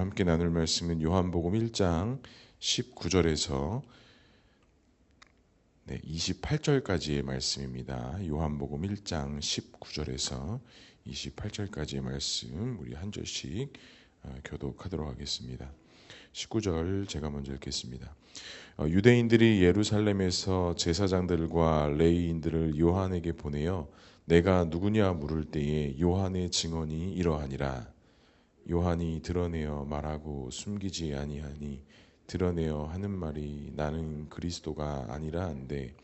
함께 나눌 말씀은 요한복음 1장 19절에서 28절까지의 말씀입니다. 요한복음 1장 19절에서 28절까지의 말씀 우리 한 절씩 교독하도록 하겠습니다. 19절 제가 먼저 읽겠습니다. 유대인들이 예루살렘에서 제사장들과 레위인들을 요한에게 보내어 내가 누구냐 물을 때에 요한의 증언이 이러하니라. 요한이 드러내어 말하고 숨기지 아니하니 드러내어 하는 말이 나는 그리스도가 아니라 한데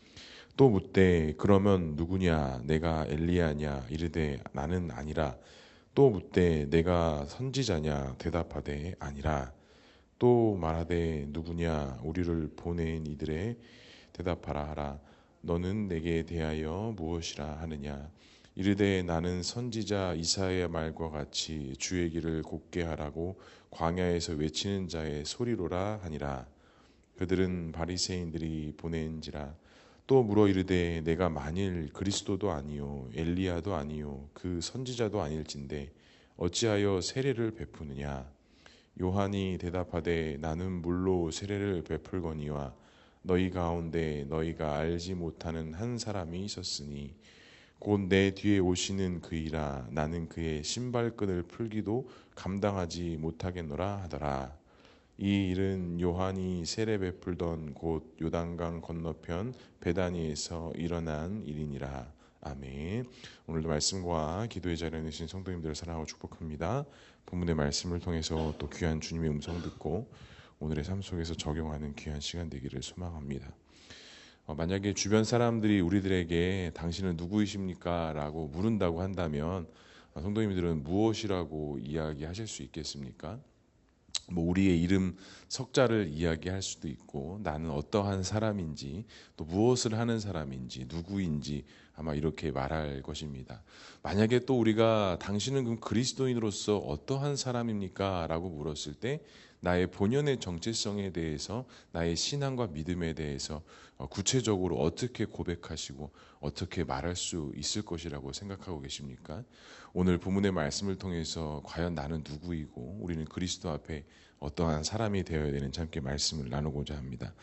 또 묻되 그러면 누구냐 내가 엘리야냐 이르되 나는 아니라 또 묻되 내가 선지자냐 대답하되 아니라 또 말하되 누구냐 우리를 보낸 이들의 대답하라 하라. 너는 내게 대하여 무엇이라 하느냐 이르되 나는 선지자 이사야의 말과 같이 주의 길을 곧게 하라고 광야에서 외치는 자의 소리로라 하니라. 그들은 바리새인들이 보낸지라. 또 물어 이르되 내가 만일 그리스도도 아니요 엘리야도 아니요 그 선지자도 아닐진데 어찌하여 세례를 베푸느냐. 요한이 대답하되 나는 물로 세례를 베풀거니와 너희 가운데 너희가 알지 못하는 한 사람이 있었으니 곧 내 뒤에 오시는 그이라. 나는 그의 신발끈을 풀기도 감당하지 못하겠노라 하더라. 이 일은 요한이 세례 베풀던 곳 요단강 건너편 베다니에서 일어난 일이니라. 아멘. 오늘도 말씀과 기도의 자리에 계신 성도님들을 사랑하고 축복합니다. 본문의 말씀을 통해서 또 귀한 주님의 음성 듣고 오늘의 삶 속에서 적용하는 귀한 시간 되기를 소망합니다. 만약에 주변 사람들이 우리들에게 당신은 누구이십니까? 라고 물은다고 한다면 성도님들은 무엇이라고 이야기하실 수 있겠습니까? 우리의 이름 석자를 이야기할 수도 있고 나는 어떠한 사람인지 또 무엇을 하는 사람인지 누구인지 아마 이렇게 말할 것입니다. 만약에 또 우리가 당신은 그럼 그리스도인으로서 어떠한 사람입니까? 라고 물었을 때 나의 본연의 정체성에 대해서 나의 신앙과 믿음에 대해서 구체적으로 어떻게 고백하시고 어떻게 말할 수 있을 것이라고 생각하고 계십니까? 오늘 본문의 말씀을 통해서 과연 나는 누구이고 우리는 그리스도 앞에 어떠한 사람이 되어야 되는지 함께 말씀을 나누고자 합니다.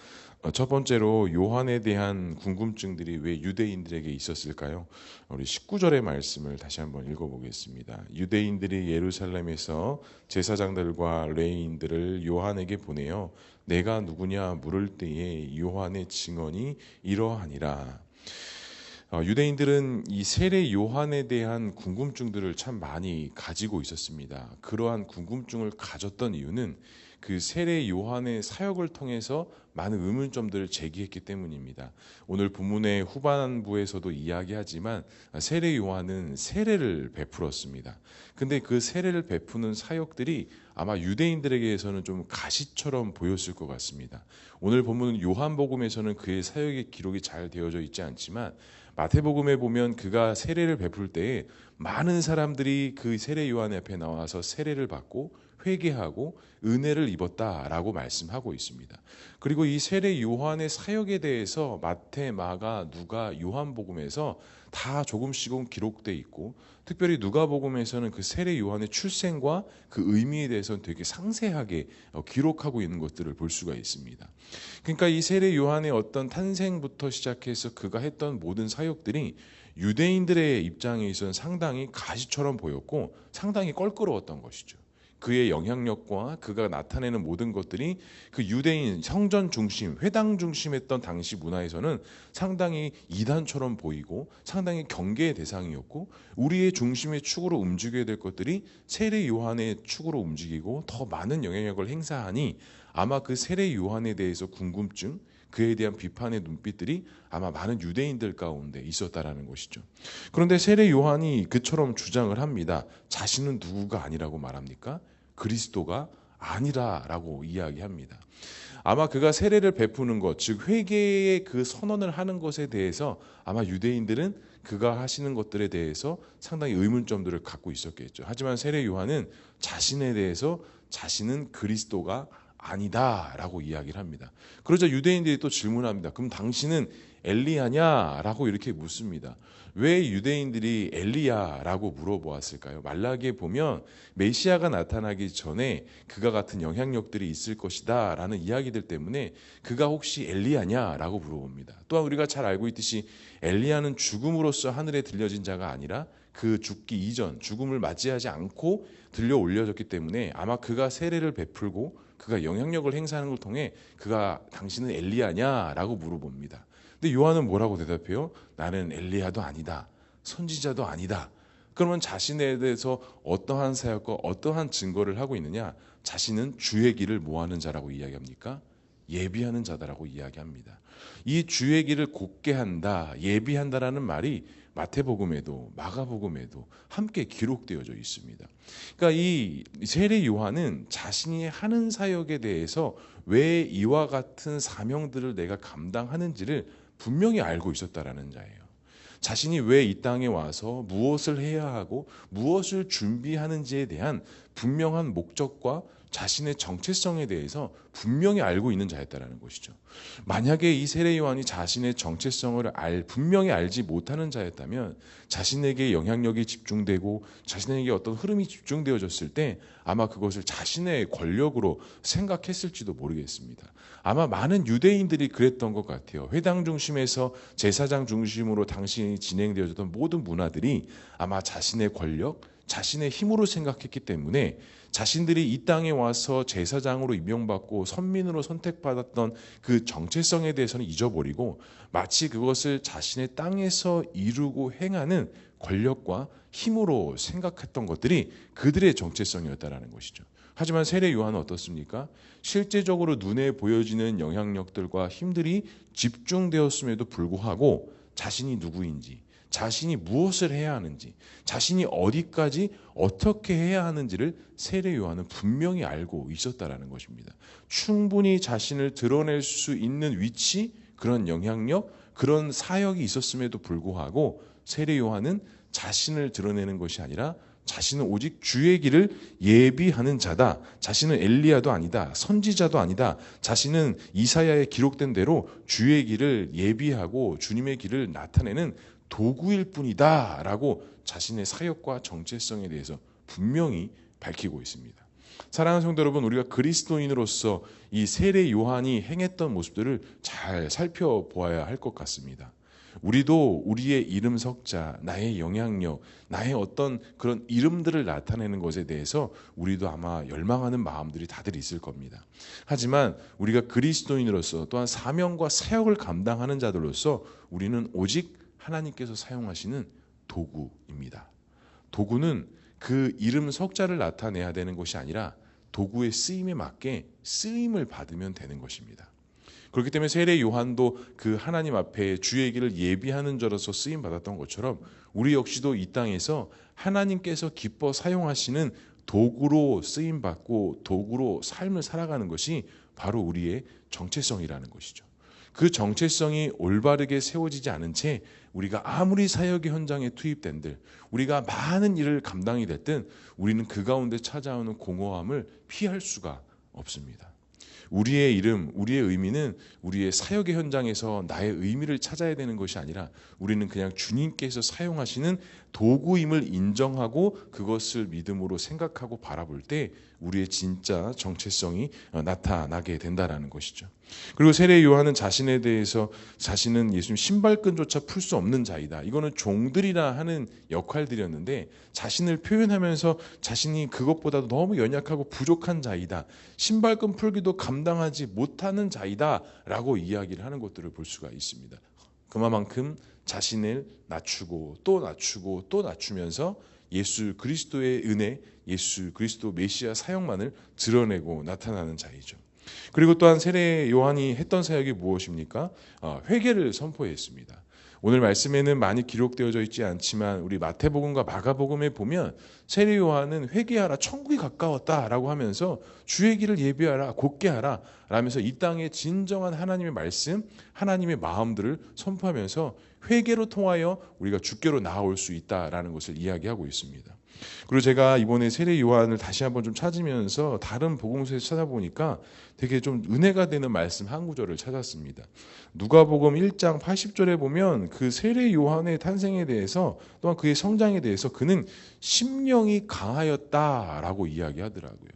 첫 번째로 요한에 대한 궁금증들이 왜 유대인들에게 있었을까요? 우리 19절의 말씀을 다시 한번 읽어보겠습니다. 유대인들이 예루살렘에서 제사장들과 레위인들을 요한에게 보내어 내가 누구냐 물을 때에 요한의 증언이 이러하니라. 유대인들은 이 세례 요한에 대한 궁금증들을 참 많이 가지고 있었습니다. 그러한 궁금증을 가졌던 이유는 그 세례 요한의 사역을 통해서 많은 의문점들을 제기했기 때문입니다. 오늘 본문의 후반부에서도 이야기하지만 세례 요한은 세례를 베풀었습니다. 근데 그 세례를 베푸는 사역들이 아마 유대인들에게서는 좀 가시처럼 보였을 것 같습니다. 오늘 본문 요한복음에서는 그의 사역의 기록이 잘 되어져 있지 않지만 마태복음에 보면 그가 세례를 베풀 때에 많은 사람들이 그 세례 요한 앞에 나와서 세례를 받고 회개하고 은혜를 입었다라고 말씀하고 있습니다. 그리고 이 세례 요한의 사역에 대해서 마태, 마가, 누가, 요한복음에서 다 조금씩은 기록돼 있고 특별히 누가복음에서는 그 세례 요한의 출생과 그 의미에 대해서는 되게 상세하게 기록하고 있는 것들을 볼 수가 있습니다. 그러니까 이 세례 요한의 어떤 탄생부터 시작해서 그가 했던 모든 사역들이 유대인들의 입장에 있어서는 상당히 가시처럼 보였고 상당히 껄끄러웠던 것이죠. 그의 영향력과 그가 나타내는 모든 것들이 그 유대인 성전 중심, 회당 중심했던 당시 문화에서는 상당히 이단처럼 보이고 상당히 경계의 대상이었고 우리의 중심의 축으로 움직여야 될 것들이 세례 요한의 축으로 움직이고 더 많은 영향력을 행사하니 아마 그 세례 요한에 대해서 궁금증, 그에 대한 비판의 눈빛들이 아마 많은 유대인들 가운데 있었다라는 것이죠. 그런데 세례 요한이 그처럼 주장을 합니다. 자신은 누구가 아니라고 말합니까? 그리스도가 아니라라고 이야기합니다. 아마 그가 세례를 베푸는 것, 즉 회개의 그 선언을 하는 것에 대해서 아마 유대인들은 그가 하시는 것들에 대해서 상당히 의문점들을 갖고 있었겠죠. 하지만 세례 요한은 자신에 대해서 자신은 그리스도가 아니다라고 이야기를 합니다. 그러자 유대인들이 또 질문합니다. 그럼 당신은 엘리야냐라고 이렇게 묻습니다. 왜 유대인들이 엘리야라고 물어보았을까요? 말라기에 보면 메시아가 나타나기 전에 그가 같은 영향력들이 있을 것이다 라는 이야기들 때문에 그가 혹시 엘리야냐라고 물어봅니다. 또한 우리가 잘 알고 있듯이 엘리야는 죽음으로써 하늘에 들려진 자가 아니라 그 죽기 이전 죽음을 맞이하지 않고 들려 올려졌기 때문에 아마 그가 세례를 베풀고 그가 영향력을 행사하는 걸 통해 그가 당신은 엘리야냐라고 물어봅니다. 근데 요한은 뭐라고 대답해요? 나는 엘리야도 아니다. 선지자도 아니다. 그러면 자신에 대해서 어떠한 사역과 어떠한 증거를 하고 있느냐? 자신은 주의 길을 뭐하는 자라고 이야기합니까? 예비하는 자다라고 이야기합니다. 이 주의 길을 곧게 한다, 예비한다라는 말이 마태복음에도 마가복음에도 함께 기록되어져 있습니다. 그러니까 이 세례 요한은 자신이 하는 사역에 대해서 왜 이와 같은 사명들을 내가 감당하는지를 분명히 알고 있었다라는 자예요. 자신이 왜 이 땅에 와서 무엇을 해야 하고 무엇을 준비하는지에 대한 분명한 목적과 자신의 정체성에 대해서 분명히 알고 있는 자였다라는 것이죠. 만약에 이 세례 요한이 자신의 정체성을 분명히 알지 못하는 자였다면 자신에게 영향력이 집중되고 자신에게 어떤 흐름이 집중되어졌을 때 아마 그것을 자신의 권력으로 생각했을지도 모르겠습니다. 아마 많은 유대인들이 그랬던 것 같아요. 회당 중심에서 제사장 중심으로 당시 진행되어졌던 모든 문화들이 아마 자신의 권력, 자신의 힘으로 생각했기 때문에 자신들이 이 땅에 와서 제사장으로 임명받고 선민으로 선택받았던 그 정체성에 대해서는 잊어버리고 마치 그것을 자신의 땅에서 이루고 행하는 권력과 힘으로 생각했던 것들이 그들의 정체성이었다라는 것이죠. 하지만 세례 요한은 어떻습니까? 실제적으로 눈에 보여지는 영향력들과 힘들이 집중되었음에도 불구하고 자신이 누구인지, 자신이 무엇을 해야 하는지, 자신이 어디까지 어떻게 해야 하는지를 세례 요한은 분명히 알고 있었다라는 것입니다. 충분히 자신을 드러낼 수 있는 위치, 그런 영향력, 그런 사역이 있었음에도 불구하고 세례 요한은 자신을 드러내는 것이 아니라 자신은 오직 주의 길을 예비하는 자다. 자신은 엘리야도 아니다. 선지자도 아니다. 자신은 이사야에 기록된 대로 주의 길을 예비하고 주님의 길을 나타내는 도구일 뿐이다 라고 자신의 사역과 정체성에 대해서 분명히 밝히고 있습니다. 사랑하는 성도 여러분, 우리가 그리스도인으로서 이 세례 요한이 행했던 모습들을 잘 살펴보아야 할 것 같습니다. 우리도 우리의 이름 석자, 나의 영향력, 나의 어떤 그런 이름들을 나타내는 것에 대해서 우리도 아마 열망하는 마음들이 다들 있을 겁니다. 하지만 우리가 그리스도인으로서 또한 사명과 사역을 감당하는 자들로서 우리는 오직 하나님께서 사용하시는 도구입니다. 도구는 그 이름 석자를 나타내야 되는 것이 아니라 도구의 쓰임에 맞게 쓰임을 받으면 되는 것입니다. 그렇기 때문에 세례 요한도 그 하나님 앞에 주의 길을 예비하는 자로서 쓰임 받았던 것처럼 우리 역시도 이 땅에서 하나님께서 기뻐 사용하시는 도구로 쓰임 받고 도구로 삶을 살아가는 것이 바로 우리의 정체성이라는 것이죠. 그 정체성이 올바르게 세워지지 않은 채 우리가 아무리 사역의 현장에 투입된들, 우리가 많은 일을 감당이 됐든 우리는 그 가운데 찾아오는 공허함을 피할 수가 없습니다. 우리의 이름, 우리의 의미는 우리의 사역의 현장에서 나의 의미를 찾아야 되는 것이 아니라 우리는 그냥 주님께서 사용하시는 도구임을 인정하고 그것을 믿음으로 생각하고 바라볼 때 우리의 진짜 정체성이 나타나게 된다라는 것이죠. 그리고 세례 요한은 자신에 대해서 자신은 예수님 신발끈조차 풀 수 없는 자이다. 이거는 종들이라 하는 역할들이었는데 자신을 표현하면서 자신이 그것보다도 너무 연약하고 부족한 자이다. 신발끈 풀기도 감당하지 못하는 자이다 라고 이야기를 하는 것들을 볼 수가 있습니다. 그만큼 자신을 낮추고 또 낮추고 또 낮추면서 예수 그리스도의 은혜, 예수 그리스도 메시아 사역만을 드러내고 나타나는 자이죠. 그리고 또한 세례 요한이 했던 사역이 무엇입니까? 회개를 선포했습니다. 오늘 말씀에는 많이 기록되어져 있지 않지만 우리 마태복음과 마가복음에 보면 세례 요한은 회개하라, 천국이 가까웠다라고 하면서 주의 길을 예비하라, 곧게 하라 라면서 이 땅에 진정한 하나님의 말씀, 하나님의 마음들을 선포하면서 회개로 통하여 우리가 주께로 나아올 수 있다라는 것을 이야기하고 있습니다. 그리고 제가 이번에 세례 요한을 다시 한번 좀 찾으면서 다른 복음서에서 찾아보니까 되게 좀 은혜가 되는 말씀 한 구절을 찾았습니다. 누가복음 1장 80절에 보면 그 세례 요한의 탄생에 대해서 또한 그의 성장에 대해서 그는 심령이 강하였다라고 이야기하더라고요.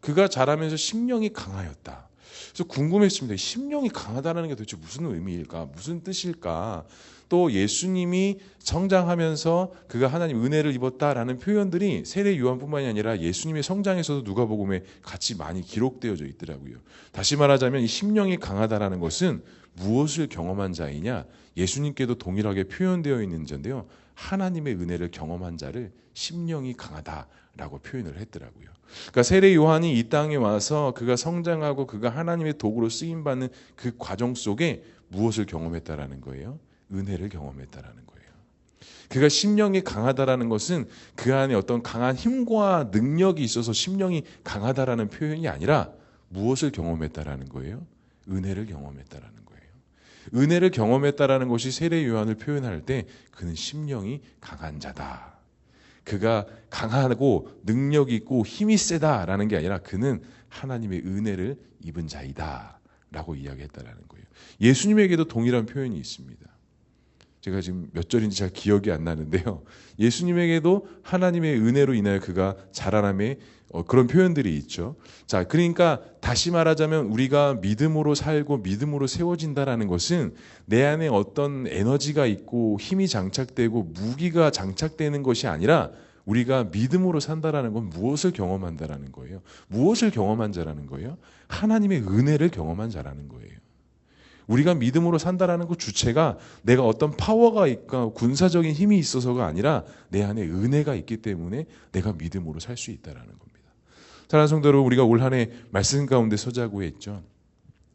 그가 자라면서 심령이 강하였다. 그래서 궁금했습니다. 심령이 강하다는 게 도대체 무슨 의미일까? 무슨 뜻일까? 또 예수님이 성장하면서 그가 하나님 은혜를 입었다라는 표현들이 세례 요한뿐만이 아니라 예수님의 성장에서도 누가복음에 같이 많이 기록되어져 있더라고요. 다시 말하자면 이 심령이 강하다라는 것은 무엇을 경험한 자이냐? 예수님께도 동일하게 표현되어 있는 자인데요. 하나님의 은혜를 경험한 자를 심령이 강하다라고 표현을 했더라고요. 그러니까 세례 요한이 이 땅에 와서 그가 성장하고 그가 하나님의 도구로 쓰임 받는 그 과정 속에 무엇을 경험했다라는 거예요? 은혜를 경험했다라는 거예요. 그가 심령이 강하다라는 것은 그 안에 어떤 강한 힘과 능력이 있어서 심령이 강하다라는 표현이 아니라 무엇을 경험했다라는 거예요? 은혜를 경험했다라는 거예요. 은혜를 경험했다라는 것이 세례 요한을 표현할 때 그는 심령이 강한 자다. 그가 강하고 능력이 있고 힘이 세다라는 게 아니라 그는 하나님의 은혜를 입은 자이다 라고 이야기했다라는 거예요. 예수님에게도 동일한 표현이 있습니다. 제가 지금 몇 절인지 잘 기억이 안 나는데요. 예수님에게도 하나님의 은혜로 인하여 그가 자라남의 그런 표현들이 있죠. 자, 그러니까 다시 말하자면 우리가 믿음으로 살고 믿음으로 세워진다라는 것은 내 안에 어떤 에너지가 있고 힘이 장착되고 무기가 장착되는 것이 아니라 우리가 믿음으로 산다라는 건 무엇을 경험한다라는 거예요. 무엇을 경험한 자라는 거예요? 하나님의 은혜를 경험한 자라는 거예요. 우리가 믿음으로 산다라는 것 주체가 내가 어떤 파워가 있고 군사적인 힘이 있어서가 아니라 내 안에 은혜가 있기 때문에 내가 믿음으로 살 수 있다라는 겁니다. 사랑하는 성도 여러분, 우리가 올 한 해 말씀 가운데 서자고 했죠.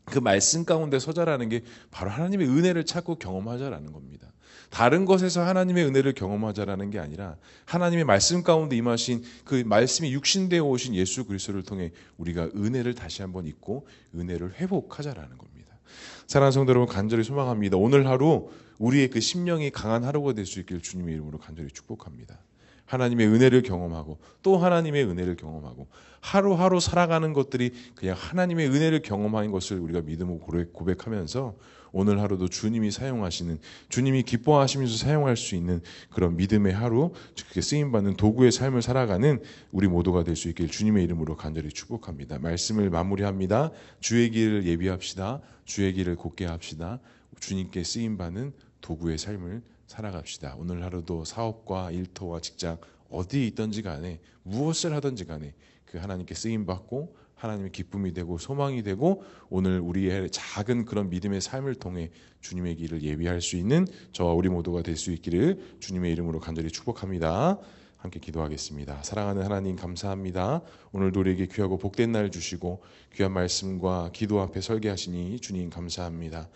그 말씀 가운데 서자라는 게 바로 하나님의 은혜를 찾고 경험하자라는 겁니다. 다른 것에서 하나님의 은혜를 경험하자라는 게 아니라 하나님의 말씀 가운데 임하신 그 말씀이 육신되어 오신 예수 그리스도를 통해 우리가 은혜를 다시 한번 잊고 은혜를 회복하자라는 겁니다. 사랑하는 성도 여러분, 간절히 소망합니다. 오늘 하루 우리의 그 심령이 강한 하루가 될 수 있기를 주님의 이름으로 간절히 축복합니다. 하나님의 은혜를 경험하고 또 하나님의 은혜를 경험하고 하루하루 살아가는 것들이 그냥 하나님의 은혜를 경험하는 것을 우리가 믿음으로 고백하면서 오늘 하루도 주님이 사용하시는, 주님이 기뻐하시면서 사용할 수 있는 그런 믿음의 하루, 그렇게 쓰임받는 도구의 삶을 살아가는 우리 모두가 될 수 있길 주님의 이름으로 간절히 축복합니다. 말씀을 마무리합니다. 주의 길을 예비합시다. 주의 길을 곧게 합시다. 주님께 쓰임받는 도구의 삶을 살아갑시다. 오늘 하루도 사업과 일터와 직장 어디에 있든지 간에 무엇을 하든지 간에 그 하나님께 쓰임받고 하나님의 기쁨이 되고 소망이 되고 오늘 우리의 작은 그런 믿음의 삶을 통해 주님의 길을 예비할 수 있는 저와 우리 모두가 될 수 있기를 주님의 이름으로 간절히 축복합니다. 함께 기도하겠습니다. 사랑하는 하나님 감사합니다. 오늘도 우리에게 귀하고 복된 날 주시고 귀한 말씀과 기도 앞에 설계 하시니 주님 감사합니다.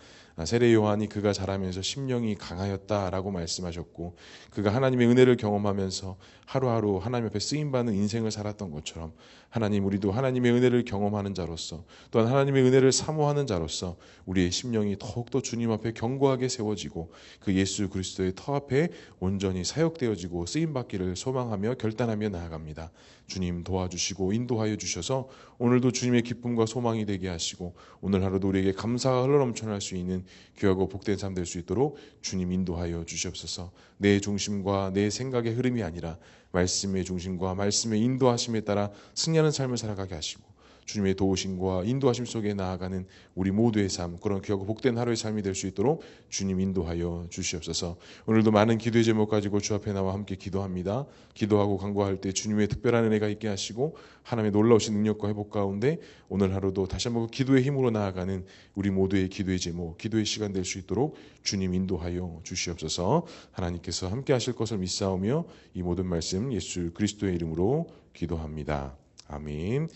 세례 요한이 그가 자라면서 심령이 강하였다라고 말씀하셨고 그가 하나님의 은혜를 경험하면서 하루하루 하나님 앞에 쓰임받는 인생을 살았던 것처럼 하나님, 우리도 하나님의 은혜를 경험하는 자로서 또한 하나님의 은혜를 사모하는 자로서 우리의 심령이 더욱더 주님 앞에 견고하게 세워지고 그 예수 그리스도의 터 앞에 온전히 사역되어지고 쓰임받기를 소망하며 결단하며 나아갑니다. 주님 도와주시고 인도하여 주셔서 오늘도 주님의 기쁨과 소망이 되게 하시고 오늘 하루도 우리에게 감사가 흘러넘쳐날 수 있는 귀하고 복된 삶 될 수 있도록 주님 인도하여 주시옵소서. 내 중심과 내 생각의 흐름이 아니라 말씀의 중심과 말씀의 인도하심에 따라 승리하는 삶을 살아가게 하시고 주님의 도우심과 인도하심 속에 나아가는 우리 모두의 삶, 그런 귀하고 복된 하루의 삶이 될 수 있도록 주님 인도하여 주시옵소서. 오늘도 많은 기도의 제목 가지고 주 앞에 나와 함께 기도합니다. 기도하고 간구할 때 주님의 특별한 은혜가 있게 하시고 하나님의 놀라우신 능력과 회복 가운데 오늘 하루도 다시 한번 기도의 힘으로 나아가는 우리 모두의 기도의 제목, 기도의 시간 될 수 있도록 주님 인도하여 주시옵소서. 하나님께서 함께 하실 것을 믿사오며 이 모든 말씀 예수 그리스도의 이름으로 기도합니다. 아멘.